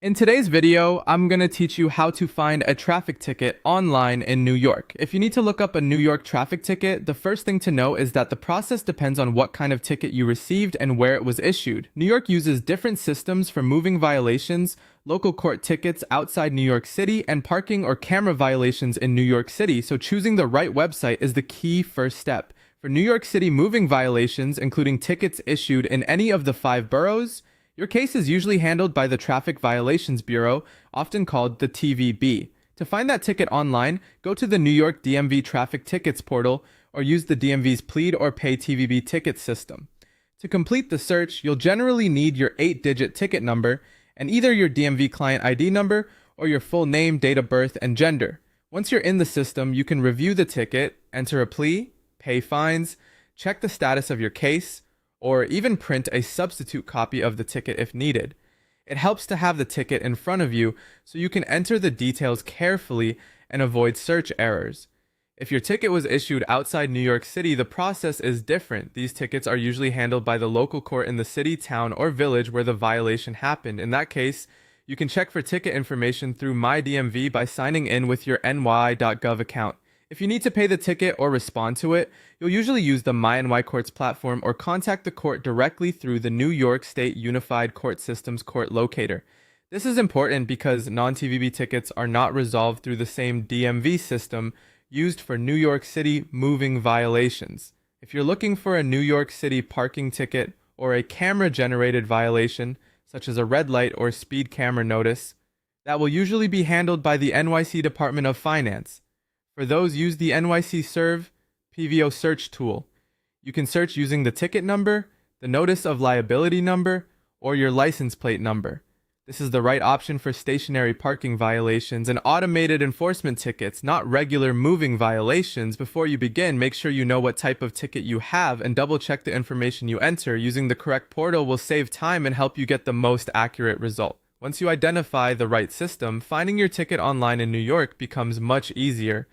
In today's video, I'm going to teach you how to find a traffic ticket online in New York. If you need to look up a New York traffic ticket, the first thing to know is that the process depends on what kind of ticket you received and where it was issued. New York uses different systems for moving violations, local court tickets outside New York City, and parking or camera violations in New York City, so choosing the right website is the key first step. For New York City moving violations, including tickets issued in any of the 5 boroughs, your case is usually handled by the Traffic Violations Bureau, often called the TVB. To find that ticket online, go to the New York DMV Traffic Tickets portal or use the DMV's Plead or Pay TVB ticket system. To complete the search, you'll generally need your 8-digit ticket number and either your DMV client ID number or your full name, date of birth, and gender. Once you're in the system, you can review the ticket, enter a plea, pay fines, check the status of your case, or even print a substitute copy of the ticket if needed. It helps to have the ticket in front of you so you can enter the details carefully and avoid search errors. If your ticket was issued outside New York City, the process is different. These tickets are usually handled by the local court in the city, town, or village where the violation happened. In that case, you can check for ticket information through MyDMV by signing in with your ny.gov account. If you need to pay the ticket or respond to it, you'll usually use the MyNY Courts platform or contact the court directly through the New York State Unified Court Systems Court Locator. This is important because non-TVB tickets are not resolved through the same DMV system used for New York City moving violations. If you're looking for a New York City parking ticket or a camera-generated violation, such as a red light or speed camera notice, that will usually be handled by the NYC Department of Finance. For those, use the NYC Serve PVO search tool. You can search using the ticket number, the notice of liability number, or your license plate number. This is the right option for stationary parking violations and automated enforcement tickets, not regular moving violations. Before you begin, make sure you know what type of ticket you have and double check the information you enter. Using the correct portal will save time and help you get the most accurate result. Once you identify the right system, finding your ticket online in New York becomes much easier.